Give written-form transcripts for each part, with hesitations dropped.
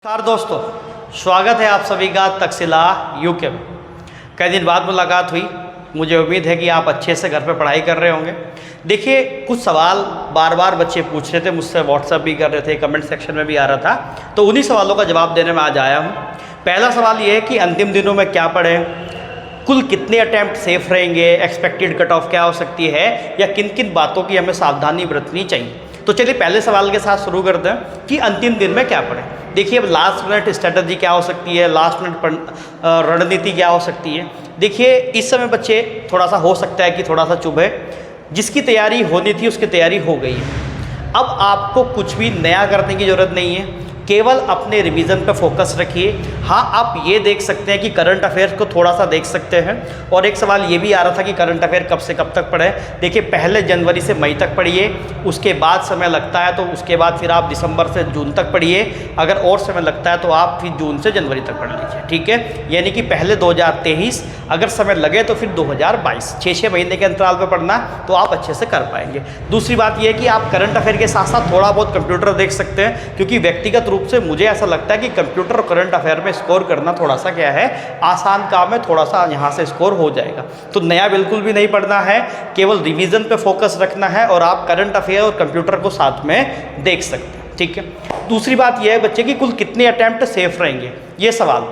नमस्कार दोस्तों, स्वागत है आप सभी का तकसीला यूके में। कई दिन बाद मुलाकात हुई। मुझे उम्मीद है कि आप अच्छे से घर पे पढ़ाई कर रहे होंगे। देखिए, कुछ सवाल बार बार बच्चे पूछ रहे थे मुझसे, व्हाट्सएप भी कर रहे थे, कमेंट सेक्शन में भी आ रहा था, तो उन्हीं सवालों का जवाब देने में आज आया हूँ। पहला सवाल ये है कि अंतिम दिनों में क्या पढ़ें, कुल कितने अटैम्प्ट सेफ रहेंगे, एक्सपेक्टेड कट ऑफ क्या हो सकती है, या किन किन बातों की हमें सावधानी बरतनी चाहिए। तो चलिए पहले सवाल के साथ शुरू करते हैं कि अंतिम दिन में क्या पढ़ें। देखिए, अब लास्ट मिनट स्ट्रेटजी क्या हो सकती है, लास्ट मिनट रणनीति क्या हो सकती है। देखिए, इस समय बच्चे थोड़ा सा हो सकता है कि थोड़ा सा चुभे, जिसकी तैयारी होनी थी उसकी तैयारी हो गई है। अब आपको कुछ भी नया करने की ज़रूरत नहीं है, केवल अपने रिवीजन पर फोकस रखिए। हाँ, आप ये देख सकते हैं कि करंट अफेयर्स को थोड़ा सा देख सकते हैं। और एक सवाल ये भी आ रहा था कि करंट अफेयर कब से कब तक पढ़ें। देखिए, पहले जनवरी से मई तक पढ़िए, उसके बाद समय लगता है तो उसके बाद फिर आप दिसंबर से जून तक पढ़िए। अगर और समय लगता है तो आप फिर जून से जनवरी तक पढ़ लीजिए, ठीक है। यानी कि पहले 2023, अगर समय लगे तो फिर 2022, 6-6 महीने के अंतराल पर पढ़ना, तो आप अच्छे से कर पाएंगे। दूसरी बात यह है कि आप करंट अफेयर के साथ साथ थोड़ा बहुत कंप्यूटर देख सकते हैं, क्योंकि व्यक्तिगत रूप से मुझे ऐसा लगता है कि कंप्यूटर और करंट अफेयर में स्कोर करना थोड़ा सा क्या है, आसान काम है, थोड़ा सा यहाँ से स्कोर हो जाएगा। तो नया बिल्कुल भी नहीं पढ़ना है, केवल रिवीजन पे फोकस रखना है और आप करंट अफेयर और कंप्यूटर को साथ में देख सकते हैं, ठीक है। दूसरी बात यह है बच्चे कि कुल कितने अटैम्प्ट सेफ रहेंगे, ये सवाल।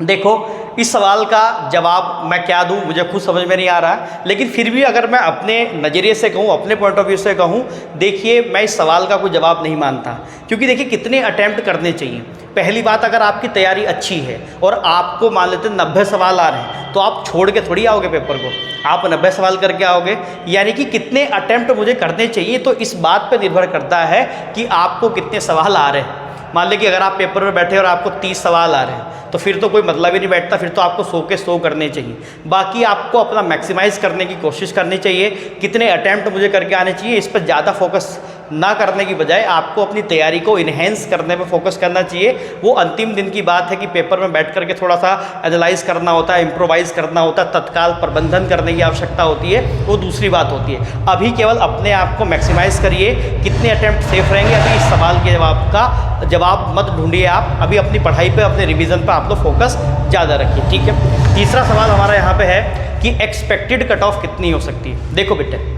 देखो, इस सवाल का जवाब मैं क्या दूं, मुझे खुद समझ में नहीं आ रहा है, लेकिन फिर भी अगर मैं अपने नज़रिए से कहूं, अपने पॉइंट ऑफ व्यू से कहूं, देखिए, मैं इस सवाल का कोई जवाब नहीं मानता। क्योंकि देखिए, कितने अटैम्प्ट करने चाहिए। पहली बात, अगर आपकी तैयारी अच्छी है और आपको मान लेते 90 सवाल आ रहे हैं, तो आप छोड़ के थोड़ी आओगे पेपर को, आप 90 सवाल करके आओगे। यानी कि कितने अटैम्प्ट मुझे करने चाहिए, तो इस बात पर निर्भर करता है कि आपको कितने सवाल आ रहे हैं। मान लीजिए कि अगर आप पेपर में बैठे और आपको 30 सवाल आ रहे हैं, तो फिर तो कोई मतलब ही नहीं बैठता, फिर तो आपको 100 के 100 करने चाहिए। बाकी आपको अपना मैक्सिमाइज करने की कोशिश करनी चाहिए। कितने अटैम्प्ट मुझे करके आने चाहिए, इस पर ज़्यादा फोकस ना करने की बजाय आपको अपनी तैयारी को इन्हेंस करने पर फोकस करना चाहिए। वो अंतिम दिन की बात है कि पेपर में बैठ करके थोड़ा सा एनालाइज करना होता है, इम्प्रोवाइज़ करना होता है, तत्काल प्रबंधन करने की आवश्यकता होती है, वो दूसरी बात होती है। अभी केवल अपने आप को मैक्सिमाइज़ करिए। कितने अटैम्प्ट सेफ रहेंगे, अभी इस सवाल के जवाब का जवाब मत ढूंढिए आप, अभी अपनी पढ़ाई पे, अपने रिवीजन पे आप लोग फोकस ज़्यादा रखिए, ठीक है। तीसरा सवाल हमारा यहाँ पे है कि एक्सपेक्टेड कट ऑफ कितनी हो सकती है। देखो बेटे,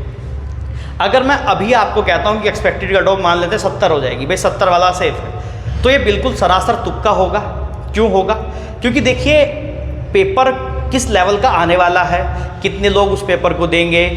अगर मैं अभी आपको कहता हूँ कि एक्सपेक्टेड कट ऑफ मान लेते हैं 70 हो जाएगी, भाई 70 वाला सेफ है, तो ये बिल्कुल सरासर तुक्का होगा। क्यों होगा? क्योंकि देखिए, पेपर किस लेवल का आने वाला है, कितने लोग उस पेपर को देंगे,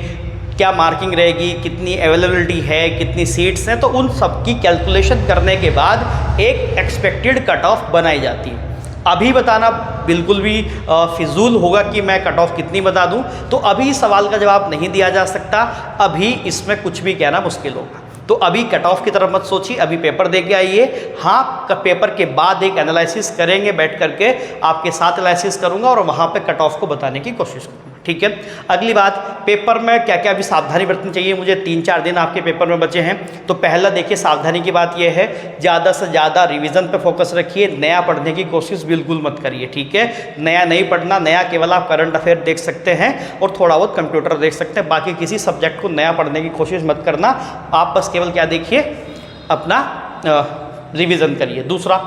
क्या मार्किंग रहेगी, कितनी अवेलेबिलिटी है, कितनी सीट्स हैं, तो उन सब की कैलकुलेशन करने के बाद एक एक्सपेक्टेड कट ऑफ बनाई जाती है। अभी बताना बिल्कुल भी फिजूल होगा कि मैं कट ऑफ कितनी बता दूं, तो अभी इस सवाल का जवाब नहीं दिया जा सकता। अभी इसमें कुछ भी कहना मुश्किल होगा, तो अभी कट ऑफ की तरफ मत सोचिए, अभी पेपर दे के आइए। हाँ, पेपर के बाद एक एनालिसिस करेंगे, बैठ करके आपके साथ एनालिसिस करूँगा और वहाँ पे कट ऑफ को बताने की कोशिश करूँगा, ठीक है। अगली बात, पेपर में क्या क्या अभी सावधानी बरतनी चाहिए। मुझे 3-4 दिन आपके पेपर में बचे हैं, तो पहला देखिए, सावधानी की बात यह है, ज़्यादा से ज़्यादा रिवीजन पे फोकस रखिए, नया पढ़ने की कोशिश बिल्कुल मत करिए, ठीक है। नया नहीं पढ़ना, नया केवल आप करंट अफेयर देख सकते हैं और थोड़ा बहुत कंप्यूटर देख सकते हैं, बाकी किसी सब्जेक्ट को नया पढ़ने की कोशिश मत करना। आप बस केवल क्या देखिए, अपना रिवीजन करिए। दूसरा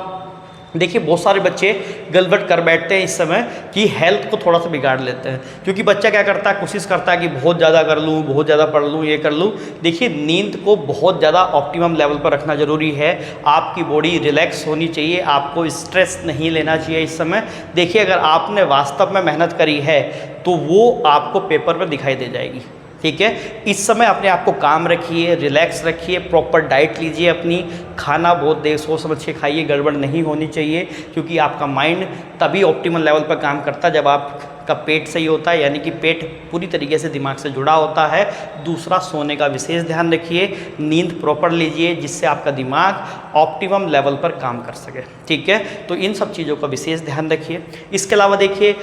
देखिए, बहुत सारे बच्चे गलबट कर बैठते हैं इस समय कि हेल्थ को थोड़ा सा बिगाड़ लेते हैं। क्योंकि बच्चा क्या करता है, कोशिश करता है कि बहुत ज़्यादा कर लूँ, बहुत ज़्यादा पढ़ लूँ, ये कर लूँ। देखिए, नींद को बहुत ज़्यादा ऑप्टिमम लेवल पर रखना ज़रूरी है। आपकी बॉडी रिलैक्स होनी चाहिए, आपको स्ट्रेस नहीं लेना चाहिए इस समय। देखिए, अगर आपने वास्तव में मेहनत करी है तो वो आपको पेपर में दिखाई दे जाएगी, ठीक है। इस समय अपने आप को काम रखिए, रिलैक्स रखिए, प्रॉपर डाइट लीजिए, अपनी खाना बहुत देर सोच समझ के खाइए, गड़बड़ नहीं होनी चाहिए। क्योंकि आपका माइंड तभी ऑप्टिमल लेवल पर काम करता है जब आपका पेट सही होता है, यानी कि पेट पूरी तरीके से दिमाग से जुड़ा होता है। दूसरा, सोने का विशेष ध्यान रखिए, नींद प्रॉपर लीजिए, जिससे आपका दिमाग ऑप्टिमम लेवल पर काम कर सके, ठीक है। तो इन सब चीज़ों का विशेष ध्यान रखिए। इसके अलावा देखिए,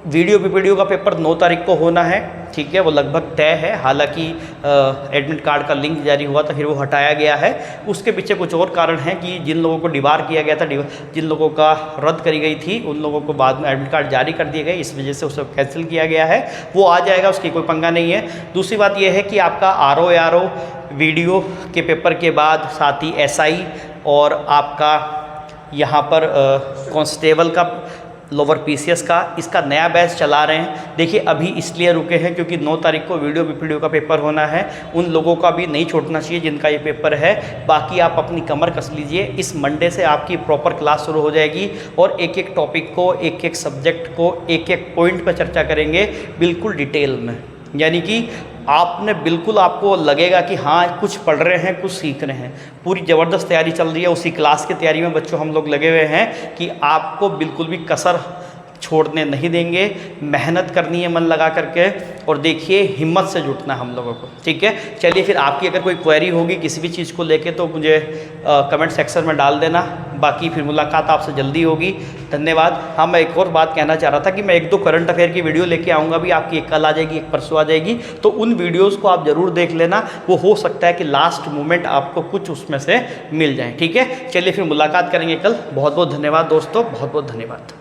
वीडियो का पेपर 9 तारीख को होना है, ठीक है, वो लगभग तय है। हालांकि एडमिट कार्ड का लिंक जारी हुआ था, फिर वो हटाया गया है। उसके पीछे कुछ और कारण हैं कि जिन लोगों को डिबार किया गया था, जिन लोगों का रद्द करी गई थी, उन लोगों को बाद में एडमिट कार्ड जारी कर दिए गए, इस वजह से उसे कैंसिल किया गया है। वो आ जाएगा, उसकी कोई पंगा नहीं है। दूसरी बात यह है कि आपका आरओ वीडियो के पेपर के बाद साथ ही एसआई और आपका यहाँ पर कांस्टेबल का, लोअर पीसीएस का, इसका नया बैच चला रहे हैं। देखिए अभी इसलिए रुके हैं क्योंकि 9 तारीख को वीडियो बीपीडीओ का पेपर होना है। उन लोगों का भी नहीं छोड़ना चाहिए जिनका ये पेपर है। बाकी आप अपनी कमर कस लीजिए, इस मंडे से आपकी प्रॉपर क्लास शुरू हो जाएगी और एक एक टॉपिक को, एक एक सब्जेक्ट को, एक एक पॉइंट पर चर्चा करेंगे बिल्कुल डिटेल में। यानी कि आपने बिल्कुल, आपको लगेगा कि हाँ कुछ पढ़ रहे हैं, कुछ सीख रहे हैं। पूरी ज़बरदस्त तैयारी चल रही है। उसी क्लास की तैयारी में बच्चों हम लोग लगे हुए हैं कि आपको बिल्कुल भी कसर छोड़ने नहीं देंगे। मेहनत करनी है मन लगा करके, और देखिए हिम्मत से जुटना हम लोगों को, ठीक है। चलिए फिर आपकी अगर कोई क्वेरी होगी किसी भी चीज़ को लेके तो मुझे कमेंट सेक्शन में डाल देना। बाकी फिर मुलाकात आपसे जल्दी होगी। धन्यवाद। हाँ, मैं एक और बात कहना चाह रहा था कि मैं 1-2 करंट अफेयर की वीडियो लेके आऊँगा भी आपकी, एक कल आ जाएगी, एक परसों आ जाएगी। तो उन वीडियोज़ को आप ज़रूर देख लेना। वो हो सकता है कि लास्ट मोमेंट आपको कुछ उसमें से मिल जाए, ठीक है। चलिए फिर मुलाकात करेंगे कल। बहुत बहुत धन्यवाद दोस्तों, बहुत बहुत धन्यवाद।